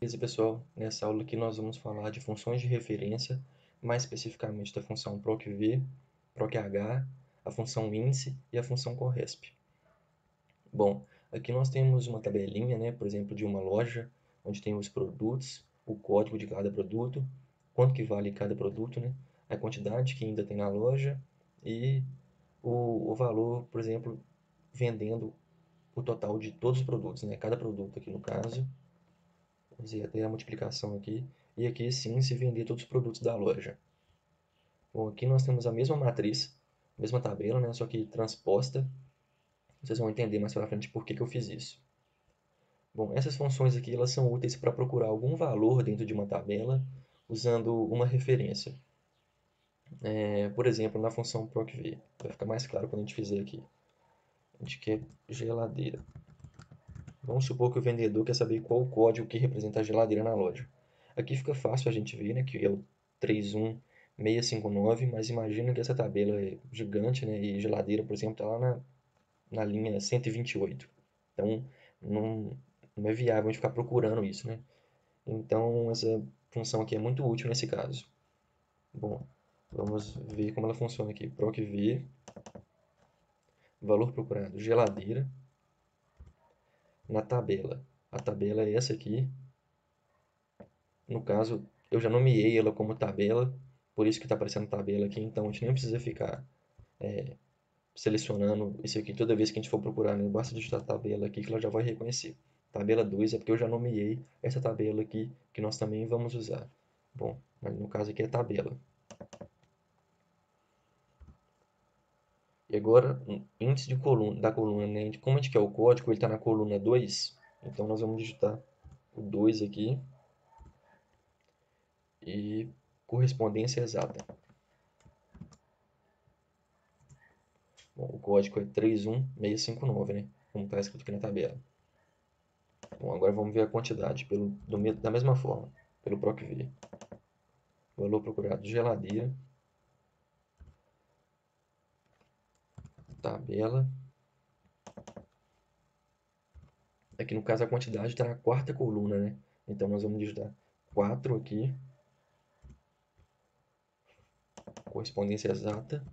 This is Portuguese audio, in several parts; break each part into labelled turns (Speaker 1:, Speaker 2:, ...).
Speaker 1: Beleza, pessoal? Nessa aula aqui nós vamos falar de funções de referência, mais especificamente da função procv, proch, a função índice e a função corresp. Bom, aqui nós temos uma tabelinha, né, por exemplo, de uma loja, onde tem os produtos, o código de cada produto, quanto que vale cada produto, né, a quantidade que ainda tem na loja e o valor, por exemplo, vendendo o total de todos os produtos, né, cada produto aqui no caso. Vamos fazer até a multiplicação aqui. E aqui sim se vender todos os produtos da loja. Bom, aqui nós temos a mesma matriz, a mesma tabela, né? Só que transposta. Vocês vão entender mais para frente por que eu fiz isso. Bom, essas funções aqui elas são úteis para procurar algum valor dentro de uma tabela usando uma referência. Por exemplo, na função procv. Vai ficar mais claro quando a gente fizer aqui. A gente quer geladeira. Vamos supor que o vendedor quer saber qual o código que representa a geladeira na loja. Aqui fica fácil a gente ver, né, que é o 31659, mas imagina que essa tabela é gigante, né, e geladeira, por exemplo, está lá na linha 128. Então, não é viável a gente ficar procurando isso, né? Então, essa função aqui é muito útil nesse caso. Bom, vamos ver como ela funciona aqui. procv, valor procurado, geladeira, na tabela. A tabela é essa aqui. No caso, eu já nomeei ela como tabela, por isso que está aparecendo tabela aqui, então a gente nem precisa ficar selecionando isso aqui toda vez que a gente for procurar, né? Basta digitar tabela aqui que ela já vai reconhecer. Tabela 2 é porque eu já nomeei essa tabela aqui que nós também vamos usar. Bom, mas no caso aqui é tabela. E agora, índice de coluna, da coluna, né? Como a gente quer o código, ele está na coluna 2, então nós vamos digitar o 2 aqui e correspondência exata. Bom, o código é 31659, né? Como está escrito aqui na tabela. Bom, agora vamos ver a quantidade da mesma forma, pelo procv. Valor procurado, geladeira, tabela. Aqui no caso a quantidade está na quarta coluna, né? Então nós vamos digitar 4 aqui, correspondência exata.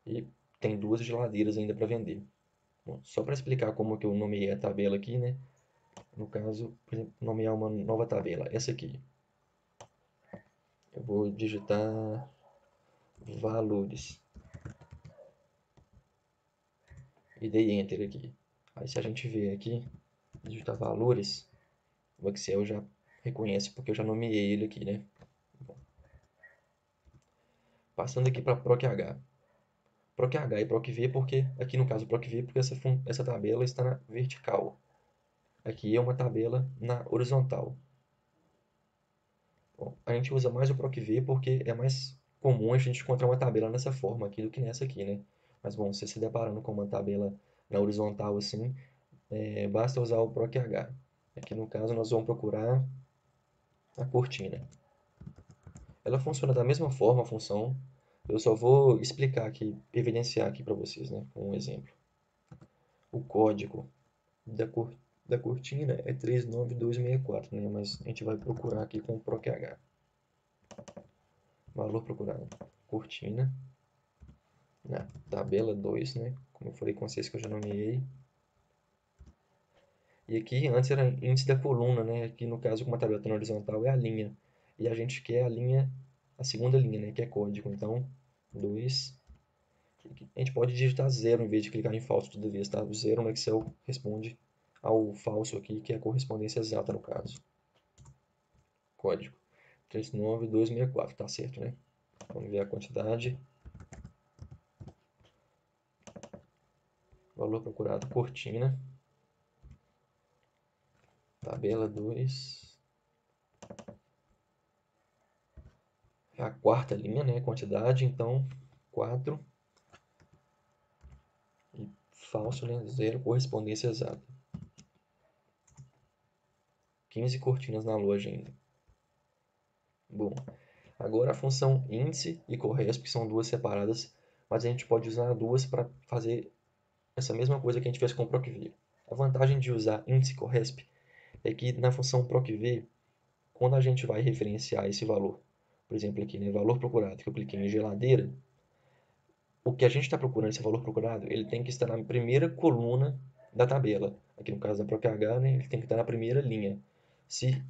Speaker 1: E tem duas geladeiras ainda para vender. Bom, só para explicar como que eu nomeei a tabela aqui, né? No caso, por exemplo, nomear uma nova tabela, essa aqui. Eu vou digitar valores. E dei Enter aqui. Aí se a gente ver aqui, digitar valores, o Excel já reconhece porque eu já nomeei ele aqui, né? Bom, passando aqui para proch. proch e procv porque, aqui no caso procv, porque essa tabela está na vertical. Aqui é uma tabela na horizontal. Bom, a gente usa mais o procv porque é mais comum a gente encontrar uma tabela nessa forma aqui do que nessa aqui, né? Mas bom, você se deparando com uma tabela na horizontal assim, basta usar o proch. Aqui no caso nós vamos procurar a cortina. Ela funciona da mesma forma, a função. Eu só vou explicar aqui, evidenciar aqui para vocês, né, com um exemplo. O código da cortina é 39264, né, mas a gente vai procurar aqui com o proch. Valor procurado, cortina, na tabela 2, né, como eu falei com vocês que eu já nomeei. E aqui antes era índice da coluna, né, aqui no caso como a tabela está na horizontal é a linha. E a gente quer a linha, a segunda linha, né, que é código. Então, 2. A gente pode digitar 0 em vez de clicar em falso toda vez, tá? O 0 no Excel responde ao falso aqui, que é a correspondência exata no caso. Código 39264, tá certo, né? Vamos ver a quantidade. Valor procurado, cortina. Tabela 2. É a quarta linha, né? Quantidade, então 4. E falso, né? 0, correspondência exata. 15 cortinas na loja ainda. Bom, agora a função índice e corresp, que são duas separadas, mas a gente pode usar duas para fazer essa mesma coisa que a gente fez com o procv. A vantagem de usar índice e corresp é que na função procv, quando a gente vai referenciar esse valor, por exemplo aqui, né, valor procurado, que eu cliquei em geladeira, o que a gente está procurando, esse valor procurado, ele tem que estar na primeira coluna da tabela. Aqui no caso da ProcH, né, ele tem que estar na primeira linha. Se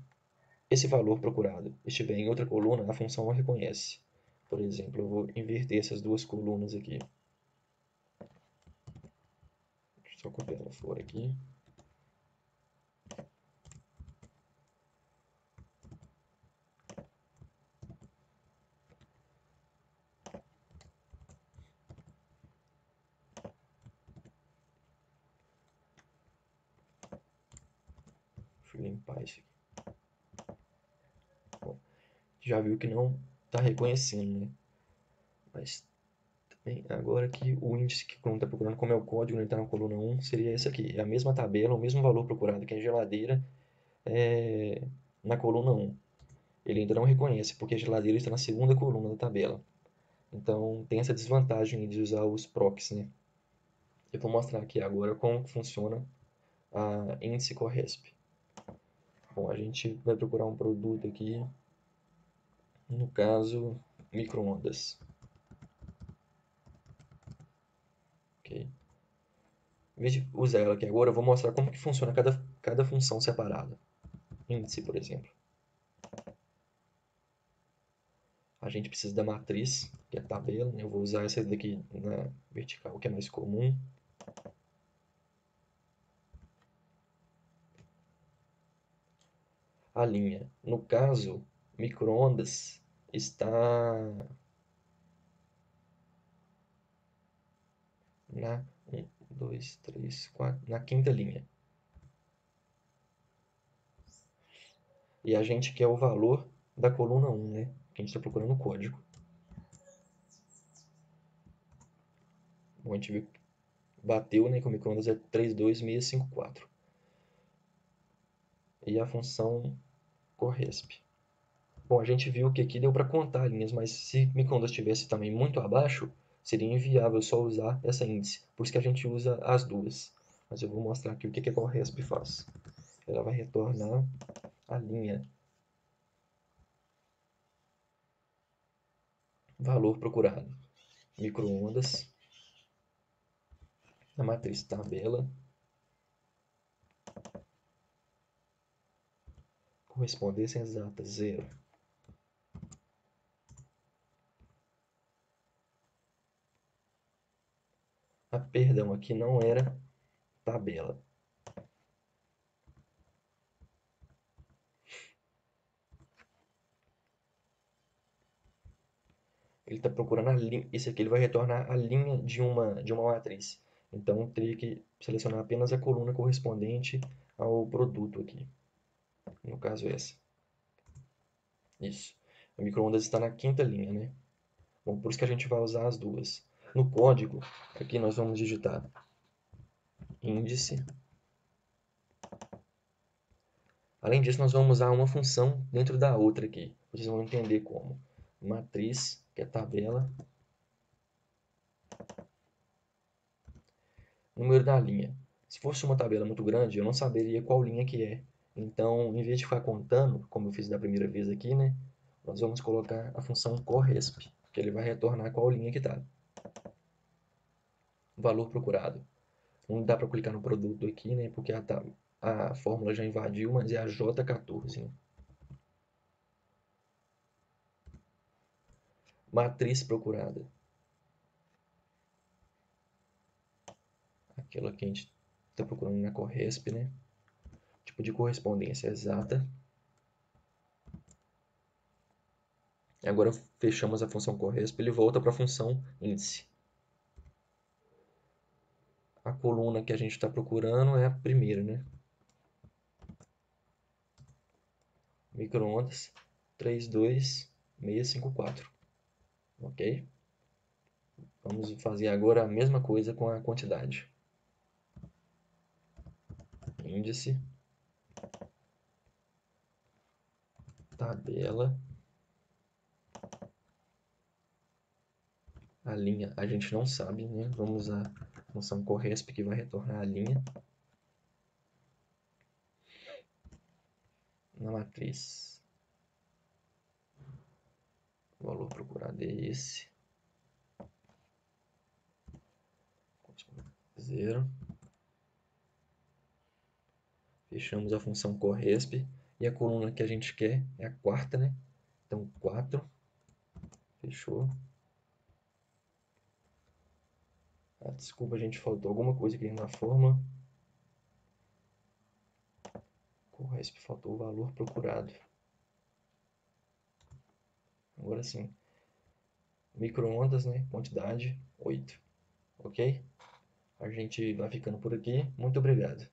Speaker 1: esse valor procurado estiver em outra coluna, a função não reconhece. Por exemplo, eu vou inverter essas duas colunas aqui. Deixa eu só copiar ela fora aqui. Deixa eu limpar isso aqui. Bom, já viu que não está reconhecendo, né? Mas também, agora que o índice que o aluno está procurando, como é o código, ele está na coluna 1, seria esse aqui. É a mesma tabela, o mesmo valor procurado que é geladeira, na coluna 1. Ele ainda não reconhece, porque a geladeira está na segunda coluna da tabela. Então, tem essa desvantagem de usar os procs, né? Eu vou mostrar aqui agora como funciona a índice Corresp. Bom, a gente vai procurar um produto aqui, no caso, micro-ondas. Ok? Em vez de usar ela aqui agora, eu vou mostrar como que funciona cada função separada. Índice, por exemplo. A gente precisa da matriz, que é a tabela, né? Eu vou usar essa daqui na vertical, que é mais comum. A linha. No caso, micro-ondas está na 1, 2, 3, 4, na quinta linha. E a gente quer o valor da coluna 1, né? Que a gente está procurando o código. Bom, a gente viu que bateu, né? Que o micro-ondas é 32654. E a função corresp. Bom, a gente viu que aqui deu para contar linhas, mas se o micro-ondas estivesse também muito abaixo, seria inviável só usar essa índice. Por isso que a gente usa as duas. Mas eu vou mostrar aqui o que a corresp faz. Ela vai retornar a linha valor procurado. Micro-ondas, a matriz tabela, correspondência exata 0. Perdão, aqui não era tabela. Ele está procurando a linha. Esse aqui ele vai retornar a linha de uma matriz. Então, eu teria que selecionar apenas a coluna correspondente ao produto aqui. No caso, essa. Isso. O micro-ondas está na quinta linha, né? Bom, por isso que a gente vai usar as duas. No código, aqui nós vamos digitar índice. Além disso, nós vamos usar uma função dentro da outra aqui. Vocês vão entender como. Matriz, que é tabela. Número da linha. Se fosse uma tabela muito grande, eu não saberia qual linha que é. Então, em vez de ficar contando, como eu fiz da primeira vez aqui, né? Nós vamos colocar a função corresp, que ele vai retornar qual linha que está. Valor procurado. Não dá para clicar no produto aqui, né? Porque a fórmula já invadiu, mas é a J14. Né? Matriz procurada. Aquela que a gente está procurando na Corresp, né? Tipo de correspondência exata. E agora fechamos a função Corresp, ele volta para a função índice. A coluna que a gente está procurando é a primeira, né? Micro-ondas 32654. Ok? Vamos fazer agora a mesma coisa com a quantidade. Índice, tabela, a linha a gente não sabe, né? Vamos usar a função corresp que vai retornar a linha. na matriz. O valor procurado é esse. 0. Fechamos a função corresp. E a coluna que a gente quer é a quarta, né? Então, 4. Fechou. Ah, desculpa, gente, faltou alguma coisa aqui na forma. Corresp, faltou o valor procurado. Agora sim. Micro-ondas, né? Quantidade 8. Ok? A gente vai ficando por aqui. Muito obrigado.